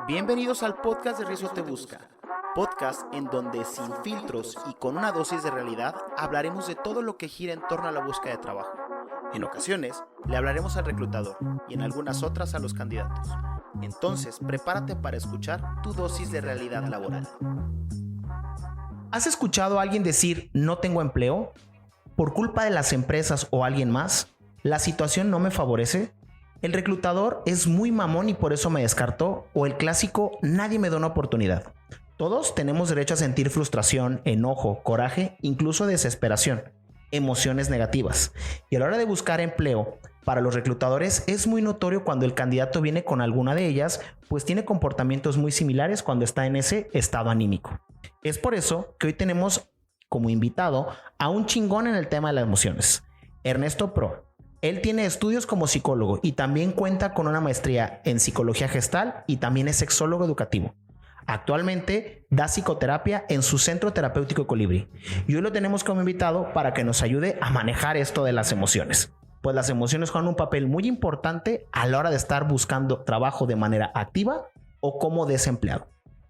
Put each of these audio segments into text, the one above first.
Bienvenidos al podcast de Riesgo Te Busca, podcast en donde sin filtros y con una dosis de realidad hablaremos de todo lo que gira en torno a la búsqueda de trabajo. En ocasiones le hablaremos al reclutador y en algunas otras a los candidatos. Entonces prepárate para escuchar tu dosis de realidad laboral. ¿Has escuchado a alguien decir no tengo empleo? ¿Por culpa de las empresas o alguien más? ¿La situación no me favorece? ¿El reclutador es muy mamón y por eso me descartó? ¿O el clásico nadie me da una oportunidad? Todos tenemos derecho a sentir frustración, enojo, coraje, incluso desesperación, emociones negativas. Y a la hora de buscar empleo, para los reclutadores es muy notorio cuando el candidato viene con alguna de ellas, pues tiene comportamientos muy similares cuando está en ese estado anímico. Es por eso que hoy tenemos como invitado a un chingón en el tema de las emociones, Ernesto Pro. Él tiene estudios como psicólogo y también cuenta con una maestría en psicología gestal y también es sexólogo educativo. Actualmente da psicoterapia en su centro terapéutico Colibrí y hoy lo tenemos como invitado para que nos ayude a manejar esto de las emociones. Pues las emociones juegan un papel muy importante a la hora de estar buscando trabajo de manera activa o como desempleado.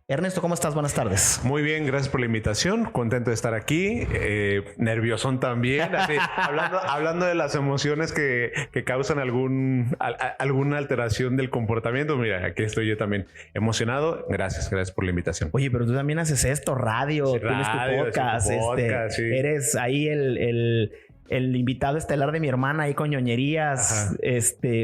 Ernesto, ¿cómo estás? Buenas tardes. Muy bien, gracias por la invitación. Contento de estar aquí. Nerviosón también. Así, hablando de las emociones que causan alguna alteración del comportamiento. Mira, aquí estoy yo también emocionado. Gracias por la invitación. Oye, pero tú también haces esto, radio, Sí, tienes tu podcast. Sí. Eres ahí el invitado estelar de mi hermana ahí con ñoñerías. Ajá.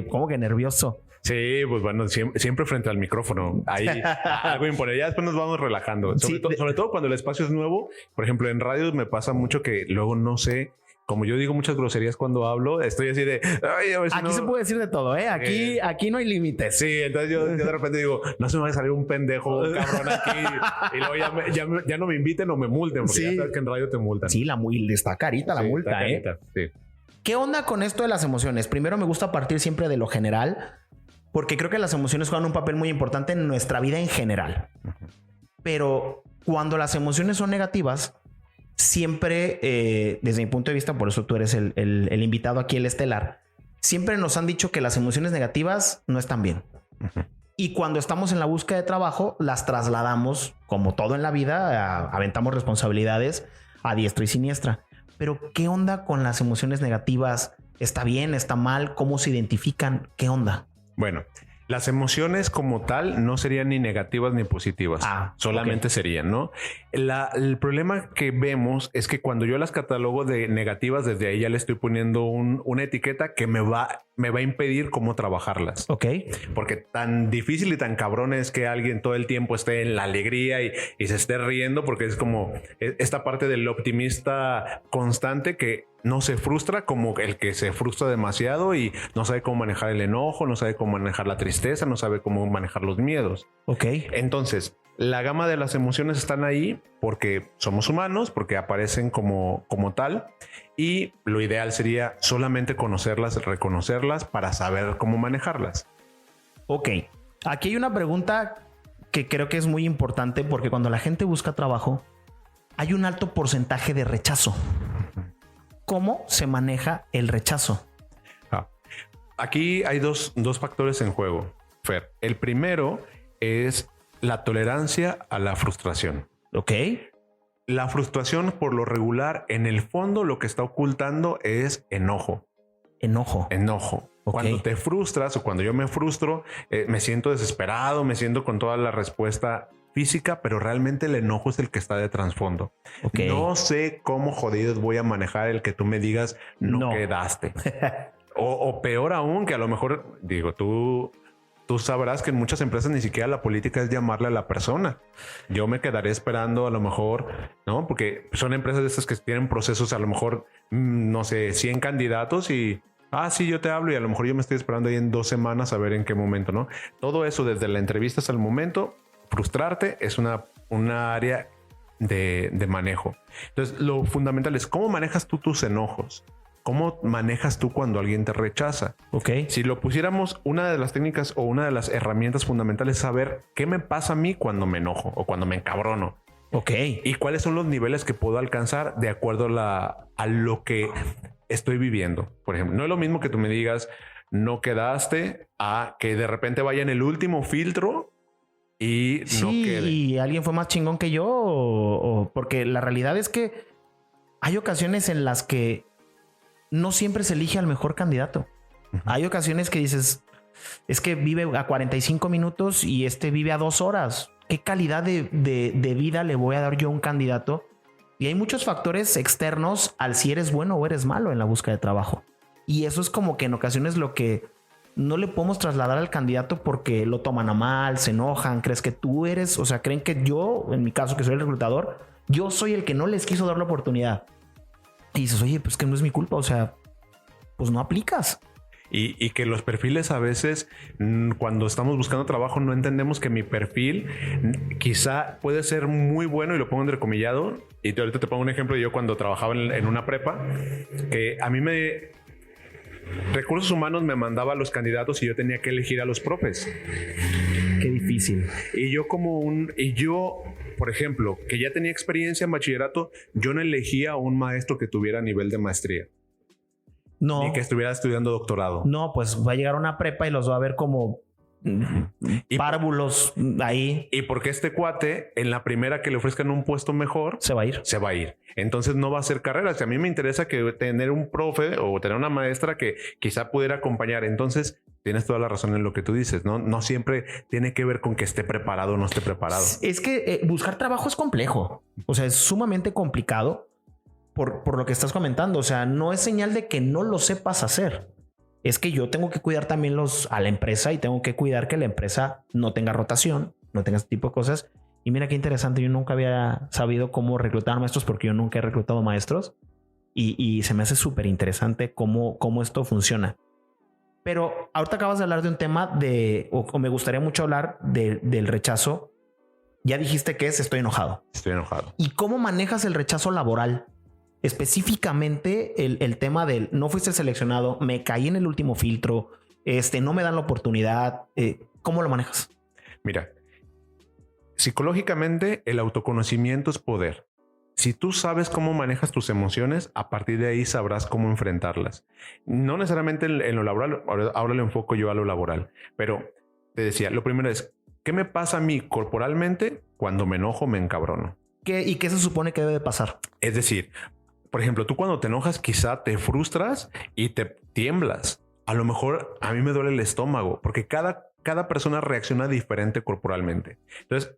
¿Cómo que nervioso? Sí, pues bueno, siempre frente al micrófono. Ahí algo importante. Ya después nos vamos relajando. Sobre todo cuando el espacio es nuevo. Por ejemplo, en radio me pasa mucho que luego no sé. Como yo digo muchas groserías cuando hablo, estoy así de... Ay, a ver si aquí no... se puede decir de todo, ¿eh? Aquí no hay límites. Sí, entonces yo de repente digo, no se me va a salir un pendejo cabrón aquí. Y luego ya no me inviten o me multen. Porque ya sabes que en radio te multan. Sí, está carita la multa, está carita, sí. ¿Qué onda con esto de las emociones? Primero me gusta partir siempre de lo general, porque creo que las emociones juegan un papel muy importante en nuestra vida en general. Pero cuando las emociones son negativas, siempre, desde mi punto de vista, por eso tú eres el invitado aquí, el estelar, siempre nos han dicho que las emociones negativas no están bien. Y cuando estamos en la búsqueda de trabajo, las trasladamos, como todo en la vida, aventamos responsabilidades a diestra y siniestra. Pero, ¿qué onda con las emociones negativas? ¿Está bien? ¿Está mal? ¿Cómo se identifican? ¿Qué onda? Bueno, las emociones como tal no serían ni negativas ni positivas. Solamente serían, ¿no? El problema que vemos es que cuando yo las catalogo de negativas, desde ahí ya le estoy poniendo una etiqueta que me va a impedir cómo trabajarlas. Ok. Porque tan difícil y tan cabrón es que alguien todo el tiempo esté en la alegría y se esté riendo, porque es como esta parte del optimista constante que no se frustra, como el que se frustra demasiado y no sabe cómo manejar el enojo, no sabe cómo manejar la tristeza, no sabe cómo manejar los miedos. Ok. Entonces, la gama de las emociones están ahí porque somos humanos, porque aparecen como tal, y lo ideal sería solamente conocerlas, reconocerlas para saber cómo manejarlas. Ok. Aquí hay una pregunta que creo que es muy importante, porque cuando la gente busca trabajo, hay un alto porcentaje de rechazo. ¿Cómo se maneja el rechazo? Aquí hay dos factores en juego, Fer. El primero es la tolerancia a la frustración. Ok. La frustración, por lo regular, en el fondo lo que está ocultando es enojo. Enojo. Okay. Cuando te frustras o cuando yo me frustro, me siento desesperado, me siento con toda la respuesta física, pero realmente el enojo es el que está de trasfondo. Okay. No sé cómo jodidos voy a manejar el que tú me digas no quedaste. o peor aún, que a lo mejor, digo, tú sabrás que en muchas empresas ni siquiera la política es llamarle a la persona. Yo me quedaré esperando a lo mejor, ¿no? Porque son empresas de estas que tienen procesos a lo mejor, no sé, 100 candidatos y... sí, yo te hablo y a lo mejor yo me estoy esperando ahí en 2 semanas a ver en qué momento, ¿no? Todo eso desde la entrevista hasta el momento, frustrarte es una área de manejo. Entonces, lo fundamental es cómo manejas tú tus enojos. ¿Cómo manejas tú cuando alguien te rechaza? Ok. Si lo pusiéramos, una de las técnicas o una de las herramientas fundamentales es saber qué me pasa a mí cuando me enojo o cuando me encabrono. Ok. Y cuáles son los niveles que puedo alcanzar de acuerdo a lo que estoy viviendo. Por ejemplo, no es lo mismo que tú me digas no quedaste a que de repente vaya en el último filtro y no quede. Y alguien fue más chingón que yo, porque la realidad es que hay ocasiones en las que no siempre se elige al mejor candidato. Hay ocasiones que dices, es que vive a 45 minutos y vive a 2 horas. ¿Qué calidad de vida le voy a dar yo a un candidato? Y hay muchos factores externos al si eres bueno o eres malo en la búsqueda de trabajo. Y eso es como que en ocasiones lo que no le podemos trasladar al candidato porque lo toman a mal, se enojan, crees que tú eres, o sea, creen que yo, en mi caso que soy el reclutador, yo soy el que no les quiso dar la oportunidad. Y dices, oye, pues que no es mi culpa, o sea, pues no aplicas. Y que los perfiles a veces, cuando estamos buscando trabajo, no entendemos que mi perfil quizá puede ser muy bueno, y lo pongo entrecomillado. Y ahorita te pongo un ejemplo de yo cuando trabajaba en una prepa, que a mí Recursos Humanos me mandaba a los candidatos y yo tenía que elegir a los profes. Qué difícil. Y yo, por ejemplo, que ya tenía experiencia en bachillerato, yo no elegía a un maestro que tuviera nivel de maestría. No. Ni que estuviera estudiando doctorado. No, pues va a llegar a una prepa y los va a ver como párvulos ahí. Y porque este cuate, en la primera que le ofrezcan un puesto mejor, se va a ir. Se va a ir. Entonces no va a hacer carrera. Si a mí me interesa que tener un profe o tener una maestra que quizá pudiera acompañar. Entonces tienes toda la razón en lo que tú dices. No siempre tiene que ver con que esté preparado o no esté preparado. Es que buscar trabajo es complejo. O sea, es sumamente complicado. Por lo que estás comentando, o sea, no es señal de que no lo sepas hacer. Es que yo tengo que cuidar también a la empresa y tengo que cuidar que la empresa no tenga rotación, no tenga este tipo de cosas. Y mira qué interesante, yo nunca había sabido cómo reclutar maestros porque yo nunca he reclutado maestros y se me hace súper interesante cómo esto funciona. Pero ahorita acabas de hablar de un tema o me gustaría mucho hablar del rechazo. Ya dijiste que estoy enojado. Estoy enojado. ¿Y cómo manejas el rechazo laboral? Específicamente el tema del no fuiste seleccionado, me caí en el último filtro, no me dan la oportunidad. ¿Cómo lo manejas? Mira, psicológicamente el autoconocimiento es poder. Si tú sabes cómo manejas tus emociones, a partir de ahí sabrás cómo enfrentarlas. No necesariamente en lo laboral, ahora le enfoco yo a lo laboral, pero te decía, lo primero es, ¿qué me pasa a mí corporalmente cuando me enojo, me encabrono? ¿Y qué se supone que debe de pasar? Es decir, por ejemplo, tú cuando te enojas quizá te frustras y te tiemblas. A lo mejor a mí me duele el estómago porque cada persona reacciona diferente corporalmente. Entonces,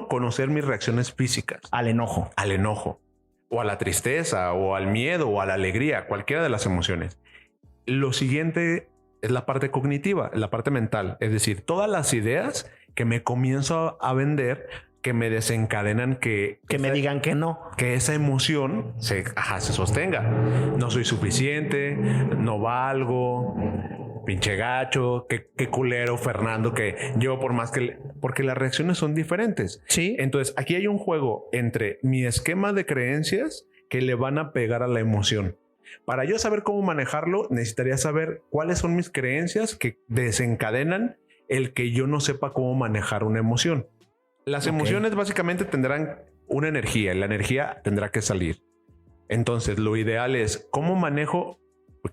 conocer mis reacciones físicas. Al enojo. O a la tristeza, o al miedo, o a la alegría, cualquiera de las emociones. Lo siguiente es la parte cognitiva, la parte mental. Es decir, todas las ideas que me comienzo a vender que me desencadenan que me digan que no, que esa emoción se sostenga. No soy suficiente, no valgo, pinche gacho, qué culero Fernando, que yo porque las reacciones son diferentes. Sí. Entonces aquí hay un juego entre mi esquema de creencias que le van a pegar a la emoción. Para yo saber cómo manejarlo, necesitaría saber cuáles son mis creencias que desencadenan el que yo no sepa cómo manejar una emoción. Las emociones básicamente tendrán una energía y la energía tendrá que salir. Entonces, lo ideal es cómo manejo.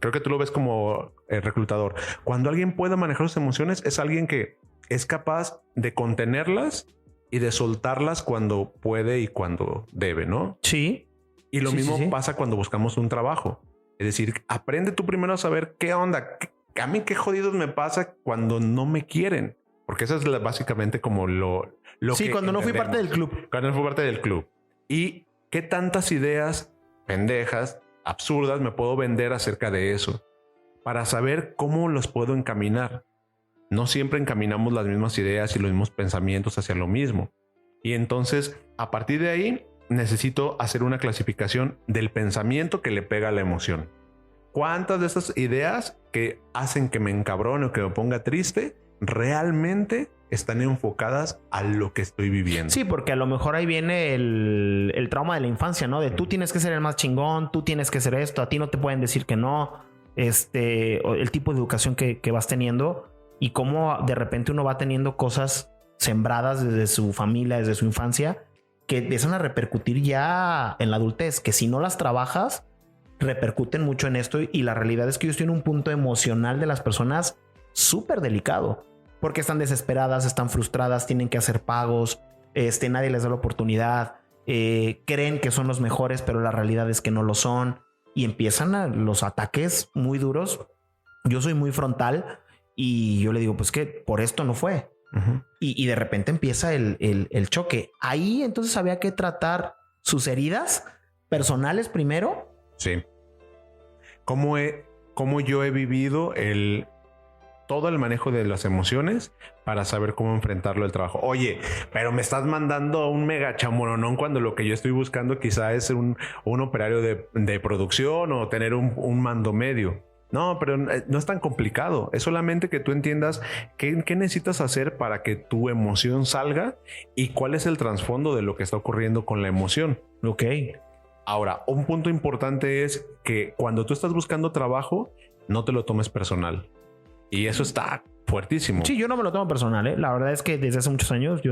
Creo que tú lo ves como reclutador. Cuando alguien puede manejar sus emociones, es alguien que es capaz de contenerlas y de soltarlas cuando puede y cuando debe, ¿no? Sí. Y lo mismo pasa cuando buscamos un trabajo. Es decir, aprende tú primero a saber qué onda. A mí qué jodidos me pasa cuando no me quieren. Porque eso es básicamente como lo sí, que cuando no fui parte del club. Cuando no fui parte del club. Y qué tantas ideas pendejas, absurdas, me puedo vender acerca de eso. Para saber cómo los puedo encaminar. No siempre encaminamos las mismas ideas y los mismos pensamientos hacia lo mismo. Y entonces, a partir de ahí, necesito hacer una clasificación del pensamiento que le pega a la emoción. ¿Cuántas de estas ideas que hacen que me encabrone o que me ponga triste realmente están enfocadas a lo que estoy viviendo? Sí, porque a lo mejor ahí viene el trauma de la infancia, ¿no? De tú tienes que ser el más chingón, tú tienes que ser esto, a ti no te pueden decir que no, el tipo de educación que vas teniendo y cómo de repente uno va teniendo cosas sembradas desde su familia, desde su infancia, que empiezan a repercutir ya en la adultez, que si no las trabajas, repercuten mucho en esto. Y la realidad es que yo estoy en un punto emocional de las personas súper delicado. porque están desesperadas, están frustradas, tienen que hacer pagos, nadie les da la oportunidad, creen que son los mejores, pero la realidad es que no lo son, y empiezan los ataques muy duros. Yo soy muy frontal y yo le digo, pues que por esto no fue. Uh-huh. Y de repente empieza el choque. Ahí entonces había que tratar sus heridas personales primero. Sí. ¿Cómo yo he vivido todo el manejo de las emociones para saber cómo enfrentarlo al trabajo? Oye, pero me estás mandando un mega chamoronón cuando lo que yo estoy buscando quizá es un operario de producción o tener un mando medio. No, pero no es tan complicado. Es solamente que tú entiendas qué necesitas hacer para que tu emoción salga y cuál es el trasfondo de lo que está ocurriendo con la emoción. Ok. Ahora, un punto importante es que cuando tú estás buscando trabajo, no te lo tomes personal. Y eso está fuertísimo. Sí, yo no me lo tomo personal, ¿eh? La verdad es que desde hace muchos años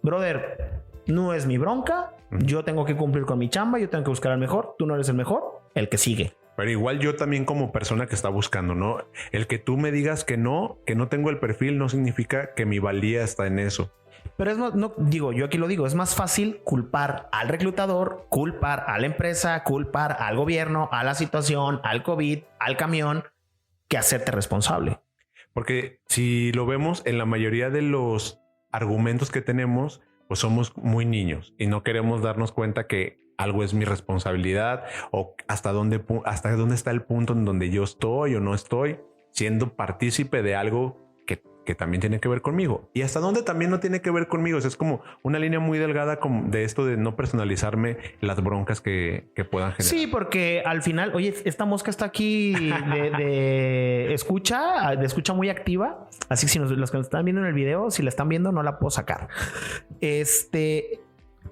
brother, no es mi bronca. Yo tengo que cumplir con mi chamba, yo tengo que buscar al mejor. Tú no eres el mejor, el que sigue. Pero igual yo también como persona que está buscando, ¿no? El que tú me digas que no tengo el perfil no significa que mi valía está en eso. Pero yo aquí lo digo, es más fácil culpar al reclutador, culpar a la empresa, culpar al gobierno, a la situación, al COVID, al camión, que hacerte responsable. Porque si lo vemos en la mayoría de los argumentos que tenemos, pues somos muy niños y no queremos darnos cuenta que algo es mi responsabilidad o hasta dónde está el punto en donde yo estoy o no estoy siendo partícipe de algo que también tiene que ver conmigo y hasta dónde también no tiene que ver conmigo. O sea, es como una línea muy delgada de esto de no personalizarme las broncas que puedan generar. Sí, porque al final, oye, esta mosca está aquí de escucha muy activa. Así que si los que nos están viendo en el video, si la están viendo, no la puedo sacar.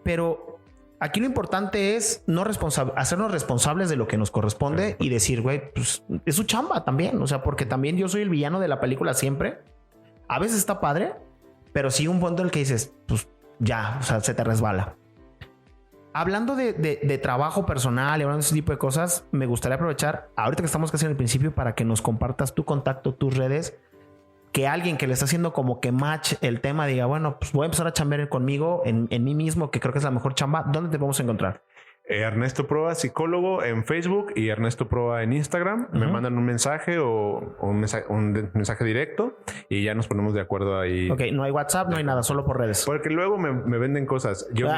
Pero aquí lo importante es hacernos responsables de lo que nos corresponde y decir, güey, pues es su chamba también. O sea, porque también yo soy el villano de la película siempre. A veces está padre, pero sí un punto en el que dices, pues ya, o sea, se te resbala. Hablando de trabajo personal y hablando de ese tipo de cosas, me gustaría aprovechar, ahorita que estamos casi en el principio, para que nos compartas tu contacto, tus redes, que alguien que le está haciendo como que match el tema diga, bueno, pues voy a empezar a chambear conmigo en mí mismo, que creo que es la mejor chamba. ¿Dónde te vamos a encontrar? Ernesto Proa, psicólogo en Facebook y Ernesto Proa en Instagram. Uh-huh. Me mandan un mensaje o un mensaje directo y ya nos ponemos de acuerdo ahí. Ok, no hay WhatsApp, no hay nada, solo por redes. Porque luego me venden cosas. Yo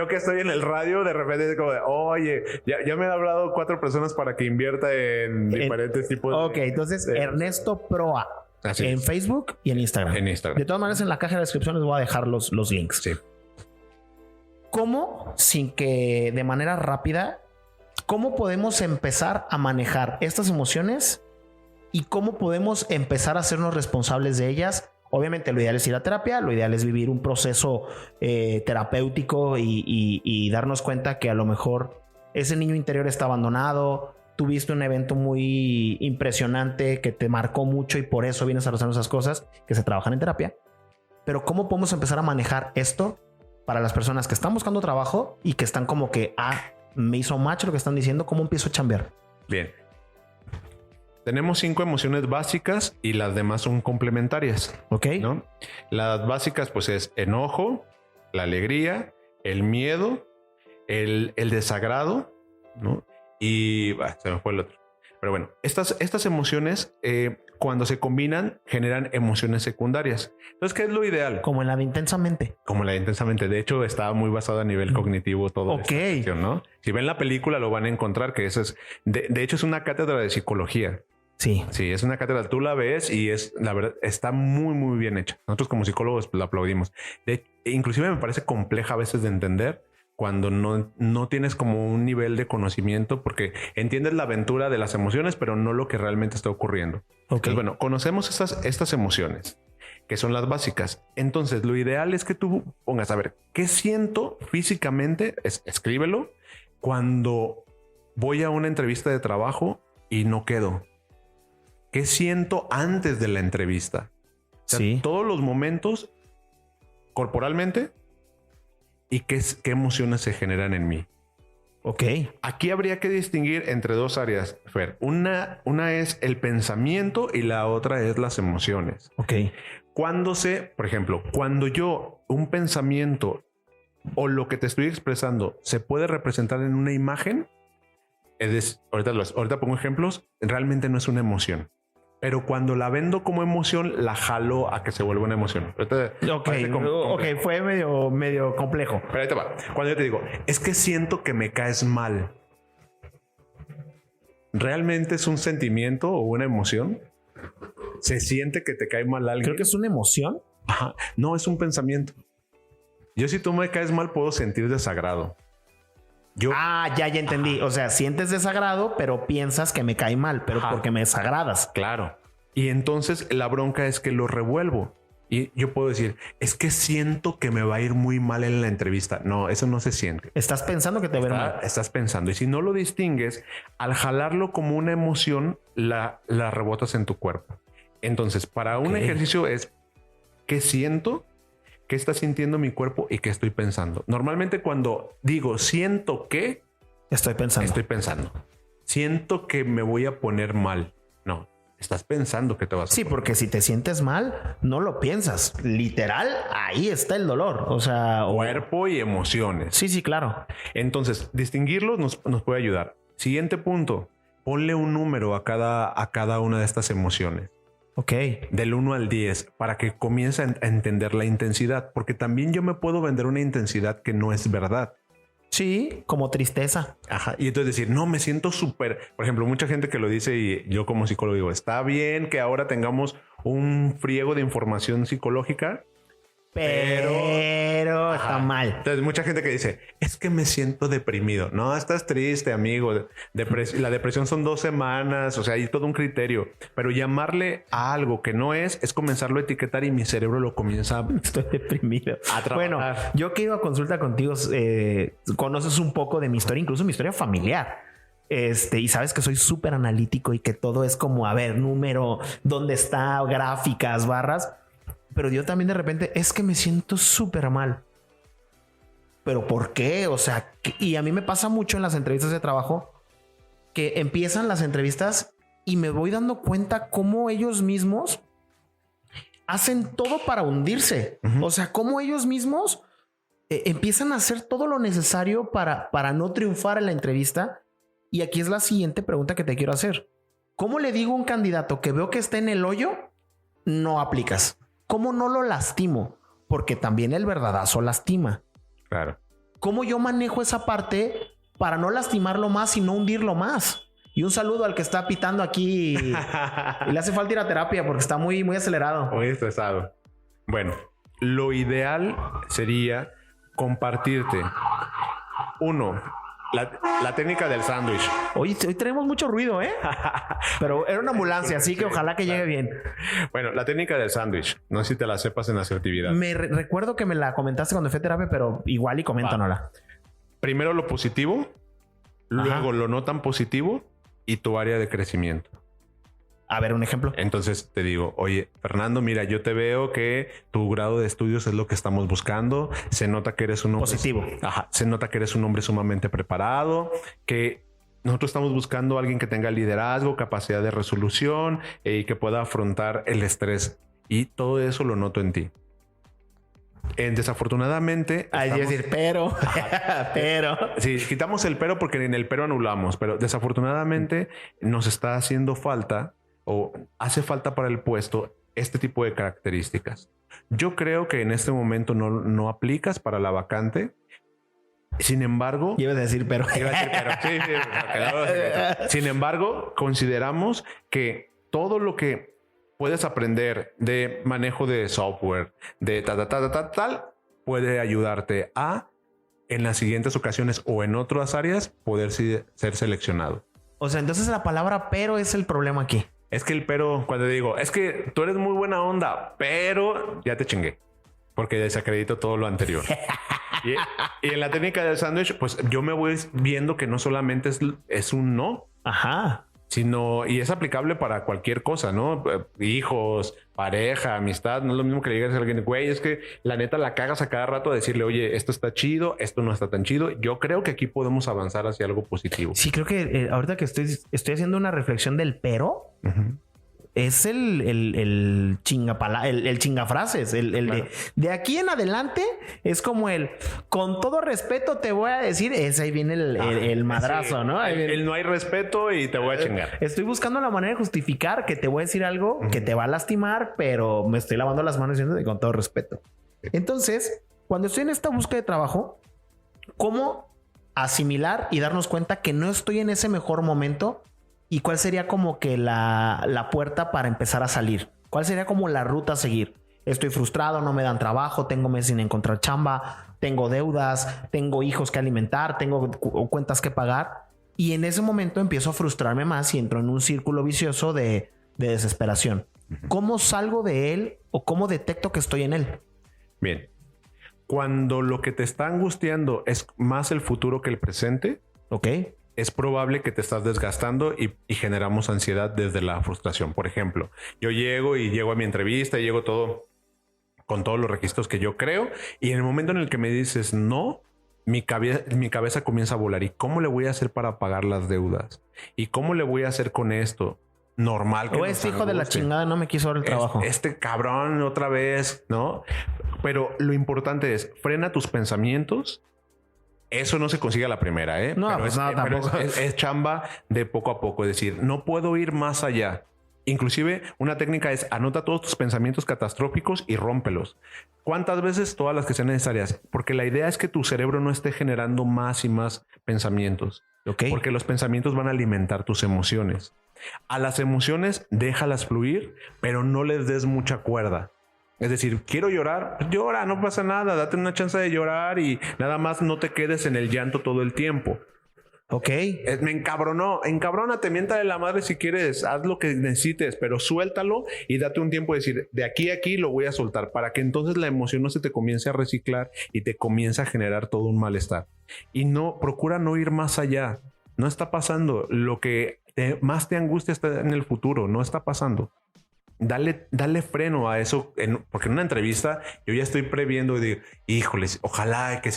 que estoy en el radio, de repente es como de, oye, ya me han hablado 4 personas para que invierta en diferentes tipos de... Ok, entonces Ernesto Proa. Así en Facebook y en Instagram. De todas maneras, en la caja de descripción les voy a dejar los links. Sí. ¿Cómo, sin que de manera rápida, cómo podemos empezar a manejar estas emociones y cómo podemos empezar a hacernos responsables de ellas? Obviamente lo ideal es ir a terapia, lo ideal es vivir un proceso terapéutico y darnos cuenta que a lo mejor ese niño interior está abandonado, tuviste un evento muy impresionante que te marcó mucho y por eso vienes a resolver esas cosas que se trabajan en terapia. Pero ¿cómo podemos empezar a manejar esto para las personas que están buscando trabajo y que están como que, me hizo match lo que están diciendo? ¿Cómo empiezo a chambear? Bien. Tenemos 5 emociones básicas y las demás son complementarias. Ok. ¿No? Las básicas pues es enojo, la alegría, el miedo, el desagrado, ¿no? Y se me fue el otro. Pero bueno, estas emociones cuando se combinan generan emociones secundarias. Entonces, ¿qué es lo ideal? Como en la de Intensamente. Como la de Intensamente. De hecho, está muy basado a nivel cognitivo todo. Ok. ¿No? Si ven la película lo van a encontrar que eso es... De hecho, es una cátedra de psicología. Sí. Sí, es una cátedra. Tú la ves y la verdad, está muy, muy bien hecha. Nosotros como psicólogos la aplaudimos. Inclusive me parece compleja a veces de entender cuando no tienes como un nivel de conocimiento, porque entiendes la aventura de las emociones, pero no lo que realmente está ocurriendo. Okay. Entonces, bueno, conocemos estas emociones, que son las básicas. Entonces, lo ideal es que tú pongas a ver qué siento físicamente, escríbelo, cuando voy a una entrevista de trabajo y no quedo. ¿Qué siento antes de la entrevista? O sea, sí. Todos los momentos corporalmente y qué emociones se generan en mí. Ok. Aquí habría que distinguir entre dos áreas, Fer. Una es el pensamiento y la otra es las emociones. Ok. Por ejemplo, cuando un pensamiento o lo que te estoy expresando se puede representar en una imagen, ahorita pongo ejemplos, realmente no es una emoción. Pero cuando la vendo como emoción, la jalo a que se vuelva una emoción. Ok, fue medio complejo. Pero ahí te va. Cuando yo te digo, es que siento que me caes mal, ¿realmente es un sentimiento o una emoción? ¿Se siente que te cae mal alguien? Creo que es una emoción. Ajá. No, es un pensamiento. Yo, si tú me caes mal, puedo sentir desagrado. Ya entendí. O sea, sientes desagrado, pero piensas que me cae mal, pero porque me desagradas. Claro. Y entonces la bronca es que lo revuelvo. Y yo puedo decir, es que siento que me va a ir muy mal en la entrevista. No, eso no se siente. Estás pensando que te va a ir mal. Estás pensando. Y si no lo distingues, al jalarlo como una emoción, la rebotas en tu cuerpo. Entonces, para un ejercicio es, ¿qué siento? ¿Qué está sintiendo mi cuerpo y qué estoy pensando? Normalmente cuando digo siento que... Estoy pensando. Siento que me voy a poner mal. No, estás pensando que te vas a poner porque mal. Si te sientes mal, no lo piensas. Literal, ahí está el dolor. O sea... Cuerpo y emociones. Sí, claro. Entonces, distinguirlos nos puede ayudar. Siguiente punto. Ponle un número a cada una de estas emociones. Ok. Del 1 al 10 para que comience a entender la intensidad, porque también yo me puedo vender una intensidad que no es verdad. Sí, como tristeza. Ajá. Y entonces decir, no, me siento súper. Por ejemplo, mucha gente que lo dice y yo como psicólogo digo, está bien que ahora tengamos un friego de información psicológica, pero está mal. Entonces, mucha gente que dice, es que me siento deprimido. No, estás triste, amigo. La depresión son 2 semanas. O sea, hay todo un criterio. Pero llamarle a algo que no es comenzarlo a etiquetar y mi cerebro lo comienza Estoy deprimido. a trabajar. Bueno, yo que iba a consulta contigo, conoces un poco de mi historia, incluso mi historia familiar. Y sabes que soy súper analítico y que todo es como, a ver, número, dónde está, gráficas, barras. Pero yo también de repente es que me siento súper mal. ¿Pero por qué? O sea, y a mí me pasa mucho en las entrevistas de trabajo que empiezan las entrevistas y me voy dando cuenta cómo ellos mismos hacen todo para hundirse. O sea, cómo ellos mismos empiezan a hacer todo lo necesario para no triunfar en la entrevista. Y aquí es la siguiente pregunta que te quiero hacer. ¿Cómo le digo a un candidato que veo que está en el hoyo? No aplicas. ¿Cómo no lo lastimo? Porque también el verdadazo lastima. Claro. ¿Cómo yo manejo esa parte para no lastimarlo más y no hundirlo más? Y un saludo al que está pitando aquí y le hace falta ir a terapia porque está muy, muy acelerado. Muy estresado. Bueno, lo ideal sería compartirte. 1. La técnica del sándwich. Hoy tenemos mucho ruido, pero era una ambulancia, así que ojalá que llegue bien. Bueno, la técnica del sándwich. No sé si te la sepas en asertividad. Me recuerdo que me la comentaste cuando fui a terapia, pero igual y coméntanosla. Primero lo positivo, luego lo no tan positivo y tu área de crecimiento. A ver, un ejemplo. Entonces te digo, oye, Fernando, mira, yo te veo que tu grado de estudios es lo que estamos buscando. Se nota que eres un hombre positivo. Se nota que eres un hombre sumamente preparado, que nosotros estamos buscando a alguien que tenga liderazgo, capacidad de resolución y que pueda afrontar el estrés. Y todo eso lo noto en ti. Desafortunadamente... Es decir, pero... Sí, quitamos el pero porque en el pero anulamos, pero desafortunadamente nos está haciendo falta o hace falta para el puesto este tipo de características. Yo creo que en este momento no aplicas para la vacante. Sin embargo... Iba a decir pero. Sí. Sin embargo, consideramos que todo lo que puedes aprender de manejo de software, de tal, puede ayudarte a, en las siguientes ocasiones o en otras áreas, poder ser seleccionado. O sea, entonces la palabra pero es el problema aquí. Es que el pero, cuando digo, es que tú eres muy buena onda, pero ya te chingué porque desacredito todo lo anterior. y en la técnica del sándwich, pues yo me voy viendo que no solamente es un no, sino, y es aplicable para cualquier cosa, ¿no? Hijos, pareja, amistad, no es lo mismo que le digas a alguien, güey, es que la neta la cagas a cada rato a decirle, oye, esto está chido, esto no está tan chido. Yo creo que aquí podemos avanzar hacia algo positivo. Sí, creo que ahorita que estoy haciendo una reflexión del pero, es el chingafrases, claro. de aquí en adelante es como con todo respeto te voy a decir, ahí viene el madrazo, sí, ¿no? El no hay respeto y te voy a chingar. Estoy buscando la manera de justificar que te voy a decir algo que te va a lastimar, pero me estoy lavando las manos diciendo con todo respeto. Entonces, cuando estoy en esta búsqueda de trabajo, ¿cómo asimilar y darnos cuenta que no estoy en ese mejor momento? ¿Y cuál sería como que la puerta para empezar a salir? ¿Cuál sería como la ruta a seguir? Estoy frustrado, no me dan trabajo, tengo meses sin encontrar chamba, tengo deudas, tengo hijos que alimentar, tengo cuentas que pagar. Y en ese momento empiezo a frustrarme más y entro en un círculo vicioso de desesperación. ¿Cómo salgo de él o cómo detecto que estoy en él? Bien. Cuando lo que te está angustiando es más el futuro que el presente, ok, es probable que te estás desgastando y generamos ansiedad desde la frustración. Por ejemplo, yo llego a mi entrevista y llego todo con todos los requisitos que yo creo, y en el momento en el que me dices no, mi cabeza comienza a volar. ¿Y cómo le voy a hacer para pagar las deudas? ¿Y cómo le voy a hacer con esto? Normal que este hijo de la chingada no me quiso dar el trabajo. Este cabrón otra vez, ¿no? Pero lo importante es frena tus pensamientos. Eso no se consigue a la primera, ¿eh? No, pero pues tampoco. Es chamba de poco a poco. Es decir, no puedo ir más allá. Inclusive una técnica es anota todos tus pensamientos catastróficos y rómpelos. ¿Cuántas veces? Todas las que sean necesarias. Porque la idea es que tu cerebro no esté generando más y más pensamientos. Okay. Porque los pensamientos van a alimentar tus emociones. A las emociones déjalas fluir, pero no les des mucha cuerda. Es decir, quiero llorar, llora, no pasa nada, date una chance de llorar y nada más no te quedes en el llanto todo el tiempo. Ok. Me encabronó, encabrónate, miéntale la madre si quieres, haz lo que necesites, pero suéltalo y date un tiempo de decir, de aquí a aquí lo voy a soltar, para que entonces la emoción no se te comience a reciclar y te comience a generar todo un malestar. Y no, procura no ir más allá. No está pasando. Lo que más te angustia está en el futuro, no está pasando. Dale freno a eso, porque en una entrevista yo ya estoy previendo y digo, híjoles, ojalá que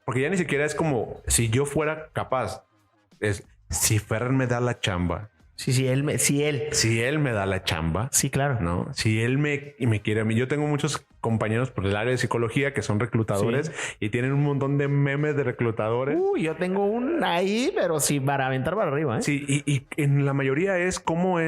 porque ya ni siquiera es como si yo fuera capaz, es si Ferrer me da la chamba. Si él me da la chamba. Sí, claro. ¿No? Si él me quiere a mí. Yo tengo muchos compañeros por el área de psicología que son reclutadores, sí, y tienen un montón de memes de reclutadores. Yo tengo un ahí, pero sí para aventar para arriba, ¿eh? Sí, y en la mayoría es cómo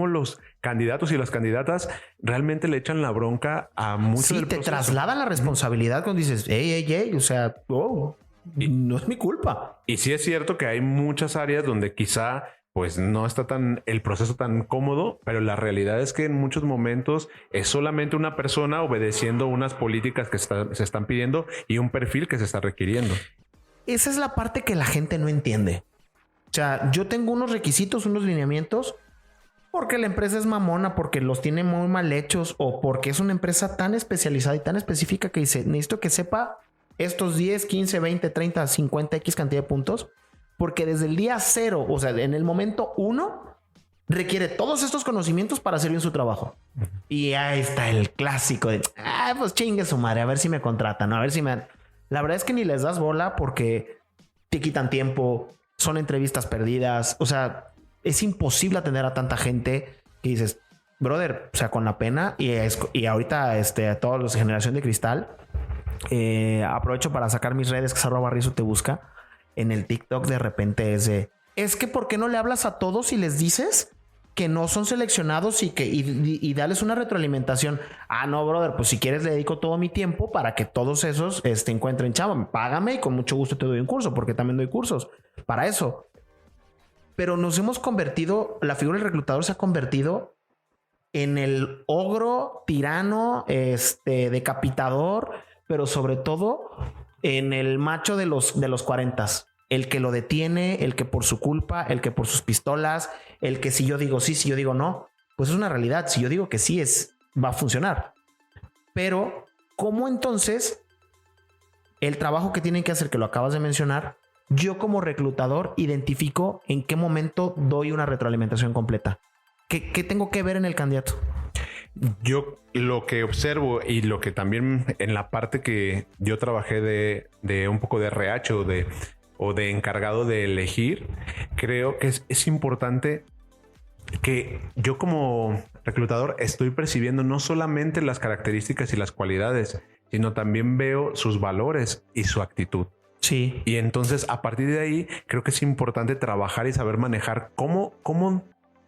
los candidatos y las candidatas realmente le echan la bronca a muchos. Sí, te trasladan la responsabilidad cuando dices, ey, o sea, no es mi culpa. Y sí es cierto que hay muchas áreas donde quizá pues no está el proceso tan cómodo, pero la realidad es que en muchos momentos es solamente una persona obedeciendo unas políticas que se están pidiendo y un perfil que se está requiriendo. Esa es la parte que la gente no entiende. O sea, yo tengo unos requisitos, unos lineamientos, porque la empresa es mamona, porque los tiene muy mal hechos o porque es una empresa tan especializada y tan específica que dice, necesito que sepa estos 10, 15, 20, 30, 50 X cantidad de puntos. Porque desde el día 0, o sea, en el momento 1, requiere todos estos conocimientos para hacer bien su trabajo. Y ahí está el clásico de, pues chingue su madre, a ver si me contratan, a ver si me... La verdad es que ni les das bola porque te quitan tiempo, son entrevistas perdidas. O sea, es imposible atender a tanta gente que dices, brother, o sea, con la pena. Y ahorita a todos los de Generación de Cristal, aprovecho para sacar mis redes, que es @RizoTeBusca. En el TikTok de repente es que ¿por qué no le hablas a todos y les dices que no son seleccionados y dales una retroalimentación? No, brother, pues si quieres le dedico todo mi tiempo para que todos esos encuentren chamba. Págame y con mucho gusto te doy un curso, porque también doy cursos para eso. Pero nos hemos convertido, la figura del reclutador se ha convertido en el ogro, tirano, decapitador, pero sobre todo en el macho de los 40s. El que lo detiene, el que por su culpa, el que por sus pistolas, el que si yo digo sí, si yo digo no, pues es una realidad. Si yo digo que sí, va a funcionar. Pero, ¿cómo entonces el trabajo que tienen que hacer, que lo acabas de mencionar, yo como reclutador identifico en qué momento doy una retroalimentación completa? ¿Qué tengo que ver en el candidato? Yo lo que observo y lo que también en la parte que yo trabajé de un poco de RH o de encargado de elegir, creo que es importante que yo como reclutador estoy percibiendo no solamente las características y las cualidades, sino también veo sus valores y su actitud. Sí. Y entonces a partir de ahí creo que es importante trabajar y saber manejar cómo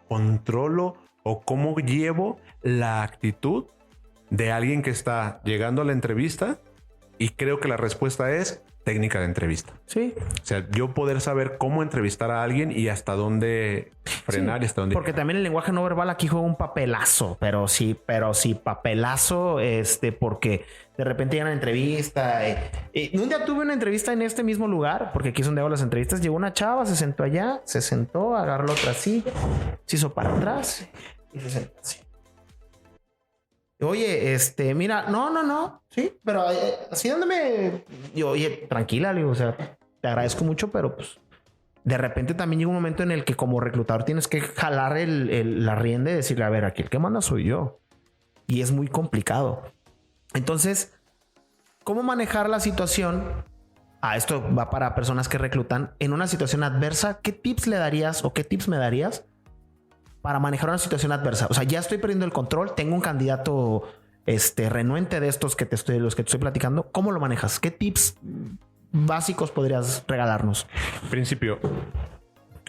controlo o cómo llevo la actitud de alguien que está llegando a la entrevista, y creo que la respuesta es técnica de entrevista. Sí. O sea, yo poder saber cómo entrevistar a alguien y hasta dónde frenar, y hasta dónde... Porque también el lenguaje no verbal aquí juega un papelazo, pero sí papelazo, porque de repente llega una entrevista. Un día tuve una entrevista en este mismo lugar, porque aquí es donde hago las entrevistas. Llegó una chava, se sentó allá, agarró la otra silla, se hizo para atrás y se sentó así. Oye, mira, no, sí, pero así dándome. Yo, oye, tranquila, le digo, o sea, te agradezco mucho, pero pues de repente también llega un momento en el que como reclutador tienes que jalar la rienda y decirle, a ver, aquí el que manda soy yo. Y es muy complicado. Entonces, ¿cómo manejar la situación? Esto va para personas que reclutan en una situación adversa. ¿Qué tips le darías o qué tips me darías para manejar una situación adversa? O sea, ya estoy perdiendo el control. Tengo un candidato renuente de estos los que te estoy platicando. ¿Cómo lo manejas? ¿Qué tips básicos podrías regalarnos? Principio.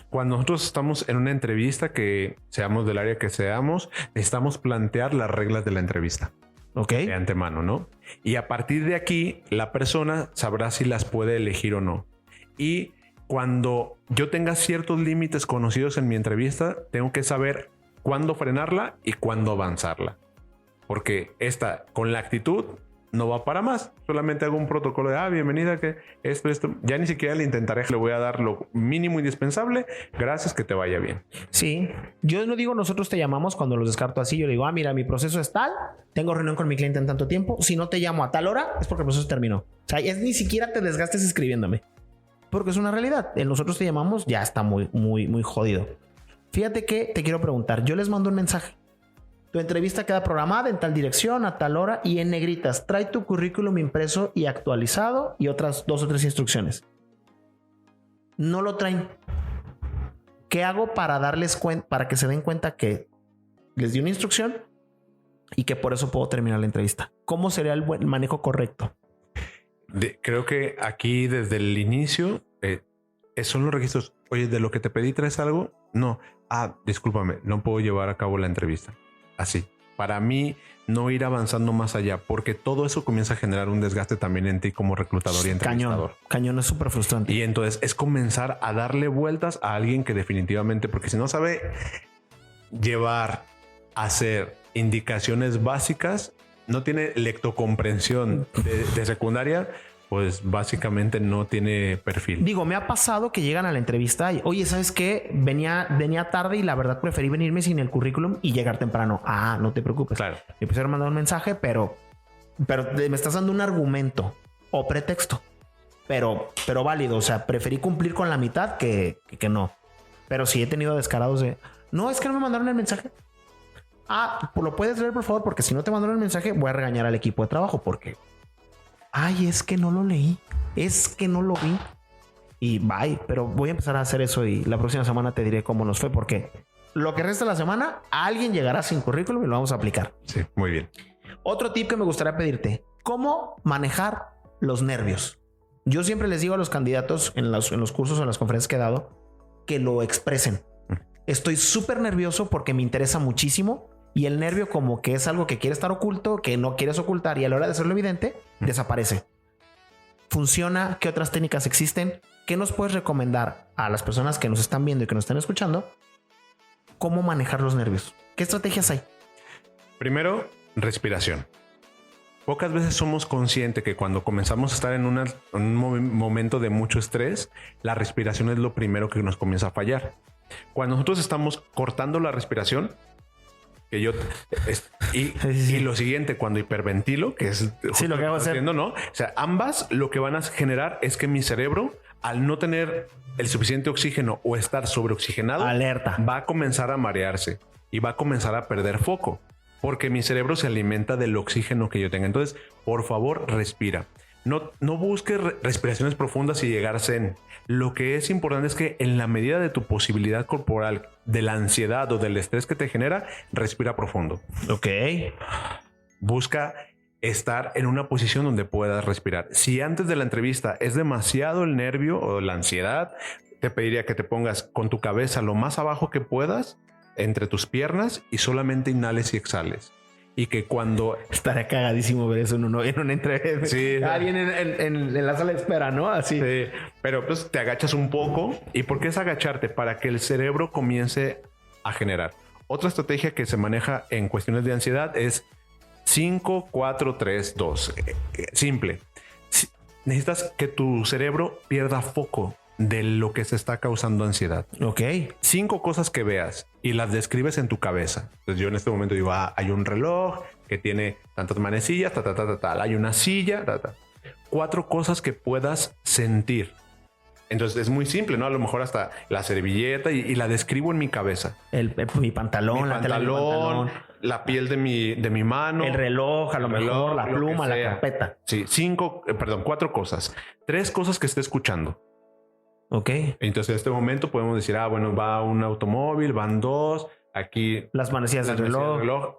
Cuando nosotros estamos en una entrevista, que seamos del área que seamos, necesitamos plantear las reglas de la entrevista. Ok. De antemano, ¿no? Y a partir de aquí, la persona sabrá si las puede elegir o no. Y cuando yo tenga ciertos límites conocidos en mi entrevista, tengo que saber cuándo frenarla y cuándo avanzarla. Porque esta, con la actitud, no va para más. Solamente hago un protocolo de, bienvenida, que esto. Ya ni siquiera le intentaré, le voy a dar lo mínimo indispensable. Gracias, que te vaya bien. Sí. Yo no digo nosotros te llamamos cuando los descarto así. Yo le digo, mira, mi proceso es tal. Tengo reunión con mi cliente en tanto tiempo. Si no te llamo a tal hora, es porque el proceso terminó. O sea, ni siquiera te desgastes escribiéndome. Porque es una realidad. El nosotros te llamamos ya está muy, muy, muy jodido. Fíjate que te quiero preguntar. Yo les mando un mensaje. Tu entrevista queda programada en tal dirección, a tal hora, y en negritas, trae tu currículum impreso y actualizado y otras 2 o 3 instrucciones. No lo traen. ¿Qué hago para darles cuenta, para que se den cuenta que les di una instrucción y que por eso puedo terminar la entrevista? ¿Cómo sería el buen manejo correcto? Creo que aquí desde el inicio son los registros. Oye, de lo que te pedí, ¿traes algo? No. Discúlpame, no puedo llevar a cabo la entrevista. Así. Para mí, no ir avanzando más allá, porque todo eso comienza a generar un desgaste también en ti como reclutador y entrevistador. Cañón, es súper frustrante. Y entonces es comenzar a darle vueltas a alguien que definitivamente, porque si no sabe llevar, hacer indicaciones básicas, no tiene lectocomprensión de secundaria, pues básicamente no tiene perfil. Digo, me ha pasado que llegan a la entrevista y, oye, ¿sabes qué? Venía tarde y la verdad preferí venirme sin el currículum y llegar temprano. No te preocupes. Claro. Me pusieron a mandar un mensaje, pero me estás dando un argumento o pretexto, pero válido. O sea, preferí cumplir con la mitad que no. Pero sí he tenido descarados de, no, es que no me mandaron el mensaje. Pues lo puedes leer, por favor, porque si no te mandaron el mensaje, voy a regañar al equipo de trabajo porque... es que no lo leí. Es que no lo vi. Y bye. Pero voy a empezar a hacer eso y la próxima semana te diré cómo nos fue, porque lo que resta de la semana, alguien llegará sin currículum y lo vamos a aplicar. Sí, muy bien. Otro tip que me gustaría pedirte: ¿cómo manejar los nervios? Yo siempre les digo a los candidatos en los cursos o en las conferencias que he dado que lo expresen. Estoy súper nervioso porque me interesa muchísimo. Y el nervio, como que es algo que quiere estar oculto, que no quieres ocultar, y a la hora de hacerlo evidente, desaparece. ¿Funciona? ¿Qué otras técnicas existen? ¿Qué nos puedes recomendar a las personas que nos están viendo y que nos están escuchando? ¿Cómo manejar los nervios? ¿Qué estrategias hay? Primero, respiración. Pocas veces somos conscientes que cuando comenzamos a estar en un momento de mucho estrés, la respiración es lo primero que nos comienza a fallar. Cuando nosotros estamos cortando la respiración, y lo siguiente, cuando hiperventilo, que es lo que hago haciendo, ¿no? O sea, ambas lo que van a generar es que mi cerebro al no tener el suficiente oxígeno o estar sobreoxigenado, alerta, va a comenzar a marearse y va a comenzar a perder foco, porque mi cerebro se alimenta del oxígeno que yo tenga. Entonces, por favor, respira. No busques respiraciones profundas y llegar zen. Lo que es importante es que en la medida de tu posibilidad corporal, de la ansiedad o del estrés que te genera, respira profundo. Ok. Busca estar en una posición donde puedas respirar. Si antes de la entrevista es demasiado el nervio o la ansiedad, te pediría que te pongas con tu cabeza lo más abajo que puedas entre tus piernas y solamente inhales y exhales. Y que cuando... Estaría cagadísimo ver eso en una entrevista. Sí, alguien en la sala de espera, ¿no? Así. Sí, pero pues te agachas un poco. ¿Y por qué es agacharte? Para que el cerebro comience a generar. Otra estrategia que se maneja en cuestiones de ansiedad es 5, 4, 3, 2. Simple. Necesitas que tu cerebro pierda foco de lo que se está causando ansiedad. Ok. 5 cosas que veas y las describes en tu cabeza. Entonces yo en este momento digo, hay un reloj que tiene tantas manecillas, hay una silla, 4 cosas que puedas sentir. Entonces es muy simple, ¿no? A lo mejor hasta la servilleta y la describo en mi cabeza. Mi pantalón, la tela de mi pantalón, la piel de mi mano, el reloj, a lo mejor la pluma, la carpeta. Sí, 4 cosas. 3 cosas que esté escuchando. Ok. Entonces en este momento podemos decir, bueno, va un automóvil, van 2, aquí las manecillas del reloj.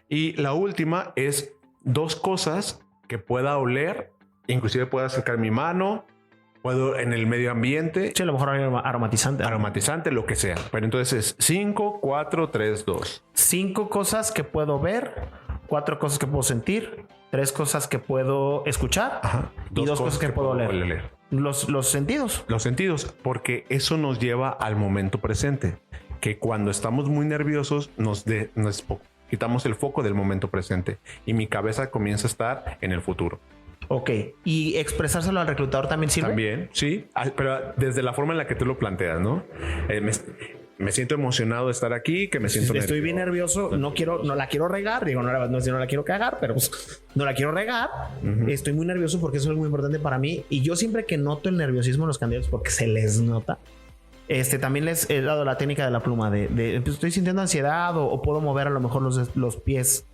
Y la última es 2 cosas que pueda oler, inclusive pueda acercar mi mano, puedo en el medio ambiente. Sí, a lo mejor aromatizante. Aromatizante, lo que sea. Pero entonces es 5, 4, 3, 2. 5 cosas que puedo ver, 4 cosas que puedo sentir, 3 cosas que puedo escuchar. Ajá. Y 2 cosas que puedo oler. Los sentidos. Los sentidos, porque eso nos lleva al momento presente. Que cuando estamos muy nerviosos nos quitamos el foco del momento presente y mi cabeza comienza a estar en el futuro. Ok. ¿Y expresárselo al reclutador también sirve? También, sí. Pero desde la forma en la que tú lo planteas, ¿no? Me siento emocionado de estar aquí, que me siento nervioso. Estoy bien nervioso, no la quiero regar. Digo, no la quiero cagar, pero pues, no la quiero regar. Uh-huh. Estoy muy nervioso porque eso es muy importante para mí. Y yo siempre que noto el nerviosismo en los candidatos, porque se les nota, también les he dado la técnica de la pluma pues estoy sintiendo ansiedad o puedo mover a lo mejor los pies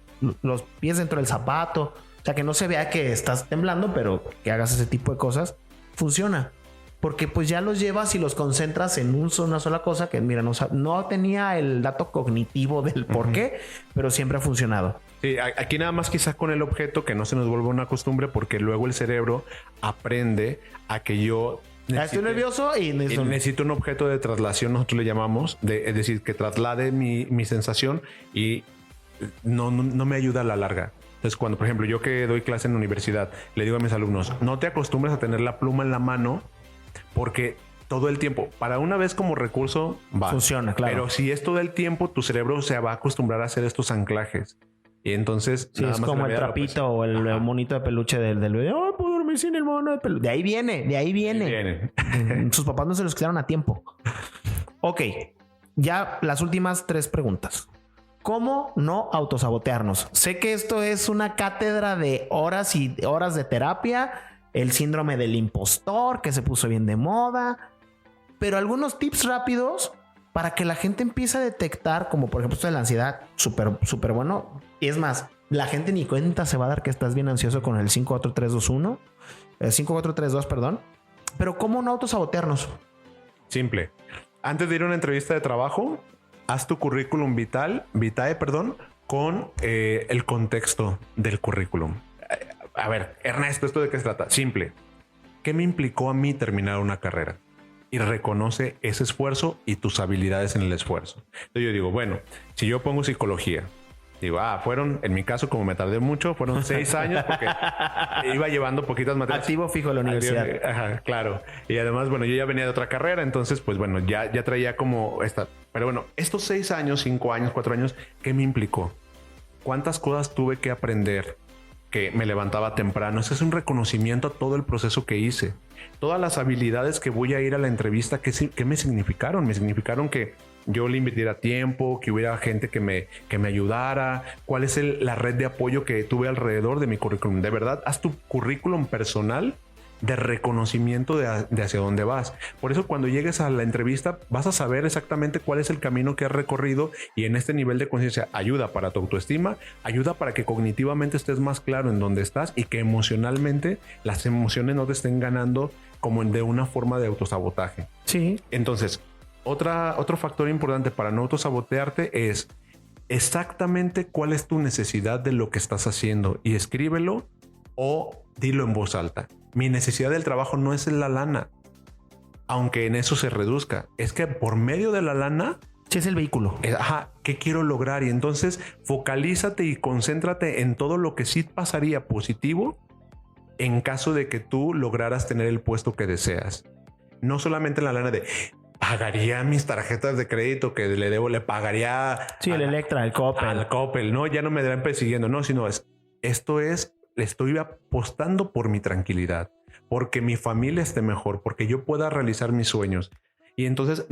dentro del zapato. O sea, que no se vea que estás temblando, pero que hagas ese tipo de cosas. Funciona. Porque pues ya los llevas y los concentras en una sola cosa que, mira, no tenía el dato cognitivo del por qué, pero siempre ha funcionado. Sí, aquí nada más quizás con el objeto, que no se nos vuelva una costumbre, porque luego el cerebro aprende a que yo... Estoy nervioso y necesito un objeto de traslación, nosotros le llamamos, es decir, que traslade mi sensación y no me ayuda a la larga. Entonces, cuando, por ejemplo, yo que doy clase en la universidad, le digo a mis alumnos, no te acostumbres a tener la pluma en la mano, porque todo el tiempo, para una vez como recurso, va. Funciona, claro. Pero si es todo el tiempo, tu cerebro se va a acostumbrar a hacer estos anclajes. Y entonces... Sí, es como el trapito o el monito de peluche del bebé. ¡Oh, puedo dormir sin el mono de peluche! De ahí viene. Sus papás no se los quedaron a tiempo. Ok, ya las últimas 3 preguntas. ¿Cómo no autosabotearnos? Sé que esto es una cátedra de horas y horas de terapia. El síndrome del impostor que se puso bien de moda, pero algunos tips rápidos para que la gente empiece a detectar, como por ejemplo esto de la ansiedad, súper bueno. Y es más, la gente ni cuenta se va a dar que estás bien ansioso con el 54321, 5432, perdón. Pero ¿cómo no autosabotearnos? Simple. Antes de ir a una entrevista de trabajo, haz tu currículum vitae, con el contexto del currículum. A ver, Ernesto, ¿esto de qué se trata? Simple. ¿Qué me implicó a mí terminar una carrera? Y reconoce ese esfuerzo y tus habilidades en el esfuerzo. Entonces yo digo, bueno, si yo pongo psicología, digo, fueron, en mi caso, como me tardé mucho, fueron 6 años porque iba llevando poquitas materias. Activo fijo de la universidad. Ajá, claro. Y además, bueno, yo ya venía de otra carrera, entonces, pues bueno, ya traía como esta. Pero bueno, estos 6 años, 5 años, 4 años, ¿qué me implicó? ¿Cuántas cosas tuve que aprender? Que me levantaba temprano. Ese es un reconocimiento a todo el proceso que hice. Todas las habilidades que voy a ir a la entrevista, ¿qué me significaron? Me significaron que yo le invirtiera tiempo, que hubiera gente que me ayudara. ¿Cuál es la red de apoyo que tuve alrededor de mi currículum? De verdad, haz tu currículum personal de reconocimiento de hacia dónde vas. Por eso cuando llegues a la entrevista vas a saber exactamente cuál es el camino que has recorrido, y en este nivel de conciencia ayuda para tu autoestima, ayuda para que cognitivamente estés más claro en dónde estás y que emocionalmente las emociones no te estén ganando como de una forma de autosabotaje. Sí. Entonces, otro factor importante para no autosabotearte es exactamente cuál es tu necesidad de lo que estás haciendo, y escríbelo o dilo en voz alta. Mi necesidad del trabajo no es la lana, aunque en eso se reduzca. Es que por medio de la lana... Sí, es el vehículo. ¿Qué quiero lograr? Y entonces focalízate y concéntrate en todo lo que sí pasaría positivo en caso de que tú lograras tener el puesto que deseas. No solamente la lana de... Pagaría mis tarjetas de crédito que le debo, le pagaría... Sí, el Electra, el Coppel. Al Coppel, no, ya no me darán persiguiendo, no, sino le estoy apostando por mi tranquilidad, porque mi familia esté mejor, porque yo pueda realizar mis sueños. Y entonces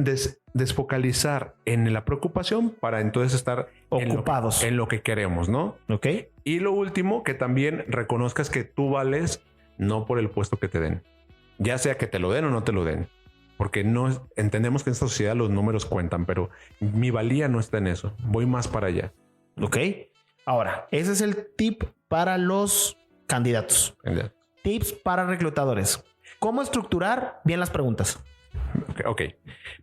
desfocalizar en la preocupación para entonces estar ocupados en lo que queremos, ¿no? Ok. Y lo último, que también reconozcas que tú vales no por el puesto que te den, ya sea que te lo den o no te lo den. Porque no entendemos que en esta sociedad los números cuentan, pero mi valía no está en eso. Voy más para allá. Ok. Ahora, ese es el tip para los candidatos. Tips para reclutadores. ¿Cómo estructurar bien las preguntas? Ok.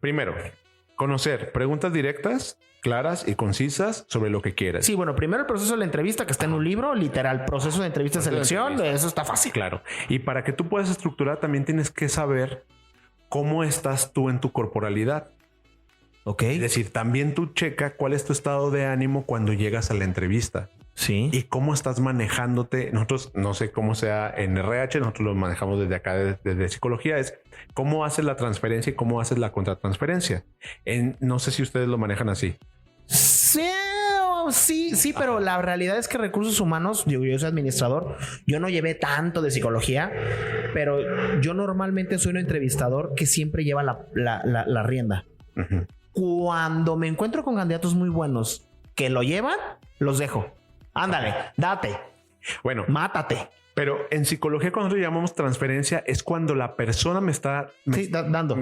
Primero, conocer preguntas directas, claras y concisas sobre lo que quieres. Sí, bueno, primero el proceso de la entrevista, que está en un libro, literal, proceso de entrevista de selección, eso está fácil. Claro. Y para que tú puedas estructurar, también tienes que saber cómo estás tú en tu corporalidad. Ok. Es decir, también tú checa cuál es tu estado de ánimo cuando llegas a la entrevista. Sí. Y cómo estás manejándote. Nosotros, no sé cómo sea en RH, nosotros lo manejamos desde acá, desde psicología, es cómo haces la transferencia y cómo haces la contratransferencia. No sé si ustedes lo manejan así. Sí, pero la realidad es que recursos humanos, yo soy administrador, yo no llevé tanto de psicología, pero yo normalmente soy un entrevistador que siempre lleva la rienda. Uh-huh. Cuando me encuentro con candidatos muy buenos que lo llevan, los dejo. Ándale, date. Bueno, mátate. Pero en psicología, cuando nosotros llamamos transferencia, es cuando la persona me está dando,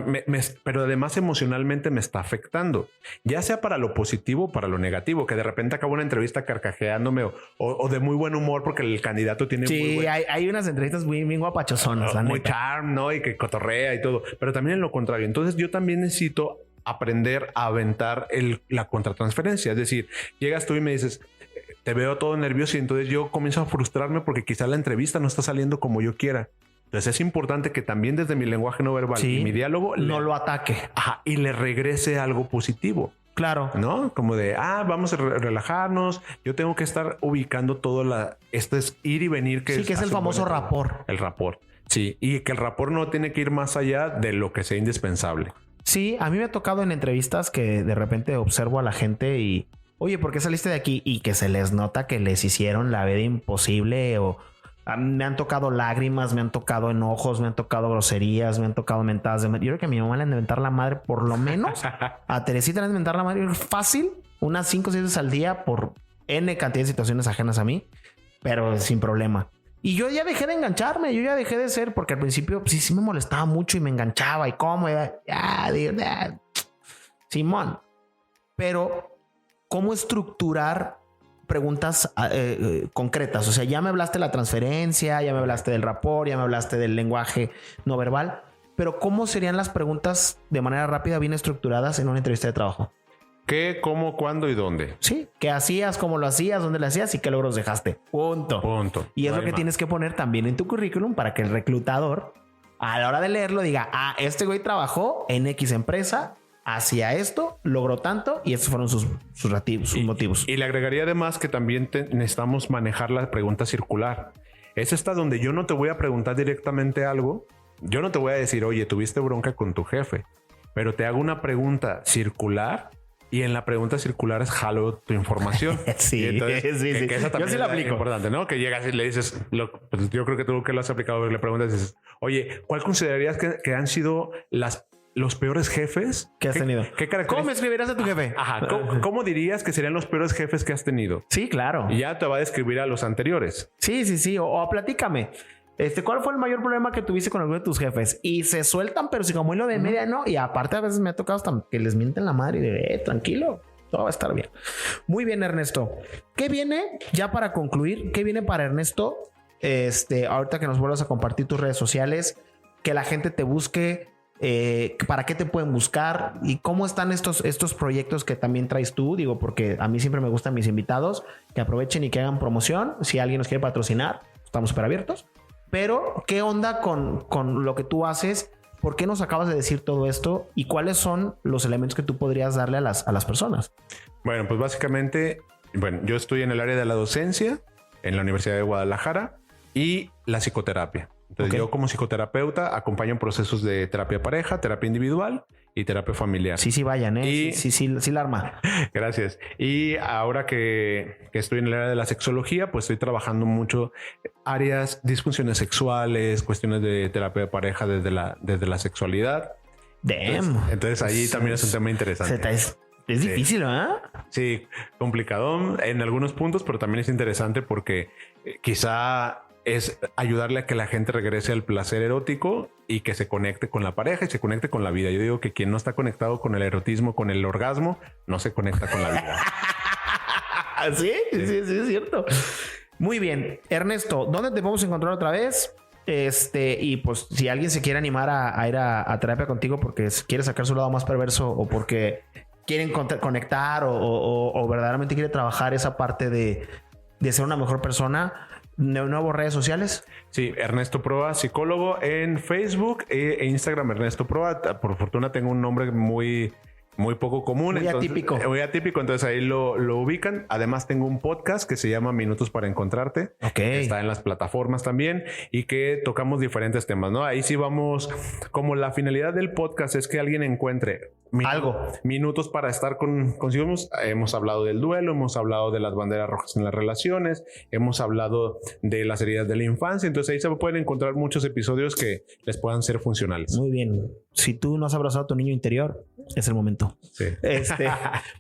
pero además emocionalmente me está afectando, ya sea para lo positivo o para lo negativo, que de repente acabo una entrevista carcajeándome o de muy buen humor porque el candidato tiene muy buen... hay unas entrevistas muy guapachosonas, muy charm, ¿no? Y que cotorrea y todo, pero también en lo contrario. Entonces yo también necesito aprender a aventar la contratransferencia. Es decir, llegas tú y me dices... Te veo todo nervioso y entonces yo comienzo a frustrarme porque quizá la entrevista no está saliendo como yo quiera. Entonces es importante que también desde mi lenguaje no verbal y mi diálogo no lo ataque. Y le regrese algo positivo. Claro. ¿No? Como de, vamos a relajarnos. Yo tengo que estar ubicando todo esto es ir y venir. Que es el famoso rapport. El rapport. Sí. Y que el rapport no tiene que ir más allá de lo que sea indispensable. Sí. A mí me ha tocado en entrevistas que de repente observo a la gente y... Oye, ¿por qué saliste de aquí? Y que se les nota que les hicieron la vida imposible o me han tocado lágrimas, me han tocado enojos, me han tocado groserías, me han tocado mentadas de madre. Yo creo que a mi mamá le han de mentar la madre por lo menos. A Teresita le han de mentar la madre fácil, unas 5 o 6 veces al día por N cantidad de situaciones ajenas a mí, pero sin problema. Y yo ya dejé de engancharme, yo ya dejé de ser, porque al principio sí me molestaba mucho y me enganchaba y cómo, Simón. Pero... ¿cómo estructurar preguntas concretas? O sea, ya me hablaste de la transferencia, ya me hablaste del rapport, ya me hablaste del lenguaje no verbal, pero ¿cómo serían las preguntas de manera rápida, bien estructuradas en una entrevista de trabajo? ¿Qué, cómo, cuándo y dónde? Sí, ¿qué hacías, cómo lo hacías, dónde lo hacías y qué logros dejaste? Punto. Y es lo que tienes que poner también en tu currículum para que el reclutador a la hora de leerlo diga, este güey trabajó en X empresa, hacia esto, logró tanto y estos fueron sus motivos. Y le agregaría además que también necesitamos manejar la pregunta circular. Es esta donde yo no te voy a preguntar directamente algo. Yo no te voy a decir, oye, tuviste bronca con tu jefe, pero te hago una pregunta circular y en la pregunta circular es jalo tu información. Sí, entonces, sí. Que esa también yo sí la aplico. Es importante, ¿no? Que llegas y le dices, pues yo creo que tú que lo has aplicado, le preguntas y dices, oye, ¿cuál considerarías que han sido los peores jefes que has tenido? ¿Cómo me escribirás a tu jefe? ¿Cómo dirías que serían los peores jefes que has tenido? Sí, claro. Y ya te va a describir a los anteriores. Sí. O platícame. ¿Cuál fue el mayor problema que tuviste con alguno de tus jefes? Y se sueltan, pero si como hilo de media, no. Y aparte a veces me ha tocado hasta que les mienten la madre y de, tranquilo, todo va a estar bien. Muy bien, Ernesto. ¿Qué viene? Ya para concluir, ¿qué viene para Ernesto? Ahorita que nos vuelvas a compartir tus redes sociales, que la gente te busque, para qué te pueden buscar y cómo están estos proyectos que también traes tú. Digo, porque a mí siempre me gustan mis invitados que aprovechen y que hagan promoción. Si alguien nos quiere patrocinar, estamos súper abiertos. Pero, ¿qué onda con lo que tú haces? ¿Por qué nos acabas de decir todo esto? ¿Y cuáles son los elementos que tú podrías darle a las personas? Bueno, pues básicamente, yo estoy en el área de la docencia en la Universidad de Guadalajara y la psicoterapia. Entonces, yo como psicoterapeuta acompaño en procesos de terapia pareja, terapia individual y terapia familiar. Sí, vayan, ¿eh? Sí, la arma. Gracias. Y ahora que estoy en el área de la sexología, pues estoy trabajando mucho áreas, disfunciones sexuales, cuestiones de terapia de pareja desde la sexualidad. Damn. Entonces ahí también es un tema interesante. Es difícil, ¿verdad? Sí, complicado en algunos puntos, pero también es interesante porque quizá es ayudarle a que la gente regrese al placer erótico y que se conecte con la pareja y se conecte con la vida. Yo digo que quien no está conectado con el erotismo, con el orgasmo, no se conecta con la vida. Sí, es cierto. Muy bien. Ernesto, ¿dónde te podemos encontrar otra vez? Y pues si alguien se quiere animar a ir a terapia contigo porque quiere sacar su lado más perverso o porque quieren conectar o verdaderamente quiere trabajar esa parte de ser una mejor persona, ¿nuevas redes sociales? Sí, Ernesto Proa, psicólogo en Facebook e Instagram, Ernesto Proa. Por fortuna tengo un nombre muy poco común. Muy atípico. Muy atípico, entonces ahí lo ubican. Además tengo un podcast que se llama Minutos para Encontrarte. Está en las plataformas también y que tocamos diferentes temas, ¿no? Ahí sí vamos, como la finalidad del podcast es que alguien encuentre minutos para estar consigo. Hemos hablado del duelo, hemos hablado de las banderas rojas en las relaciones, hemos hablado de las heridas de la infancia. Entonces ahí se pueden encontrar muchos episodios que les puedan ser funcionales. Muy bien. Si tú no has abrazado a tu niño interior, es el momento. Sí.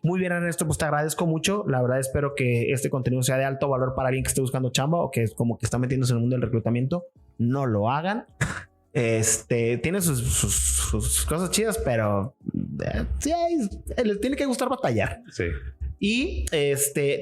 Muy bien, Ernesto, pues te agradezco mucho. La verdad espero que este contenido sea de alto valor para alguien que esté buscando chamba o que como que está metiéndose en el mundo del reclutamiento. No lo hagan. Tiene sus cosas chidas, pero sí, les tiene que gustar batallar. Sí. Y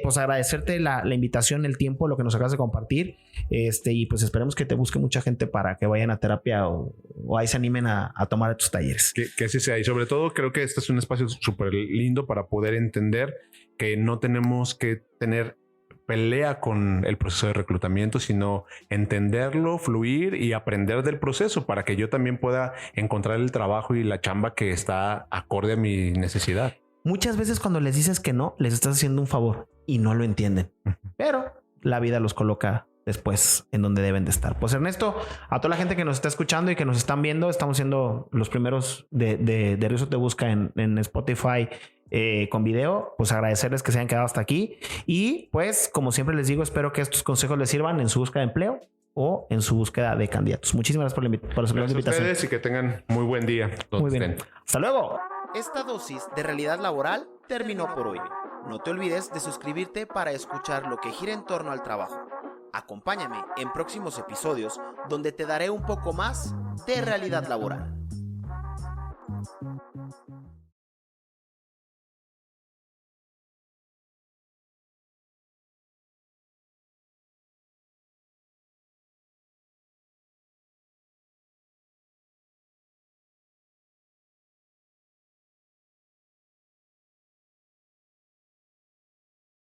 pues agradecerte la invitación, el tiempo, lo que nos acabas de compartir. Y pues esperemos que te busque mucha gente para que vayan a terapia o ahí se animen a tomar tus talleres. Que así sea. Y sobre todo creo que este es un espacio súper lindo para poder entender que no tenemos que tener pelea con el proceso de reclutamiento, sino entenderlo, fluir y aprender del proceso para que yo también pueda encontrar el trabajo y la chamba que está acorde a mi necesidad. Muchas veces cuando les dices que no, les estás haciendo un favor y no lo entienden, pero la vida los coloca después en donde deben de estar. Pues Ernesto, a toda la gente que nos está escuchando y que nos están viendo, estamos siendo los primeros de Rizo Te Busca en Spotify con video, pues agradecerles que se hayan quedado hasta aquí y pues como siempre les digo, espero que estos consejos les sirvan en su búsqueda de empleo o en su búsqueda de candidatos. Muchísimas gracias por la invitación. Ustedes y que tengan muy buen día. Muy bien. Hasta luego. Esta dosis de realidad laboral terminó por hoy. No te olvides de suscribirte para escuchar lo que gira en torno al trabajo. Acompáñame en próximos episodios donde te daré un poco más de realidad laboral.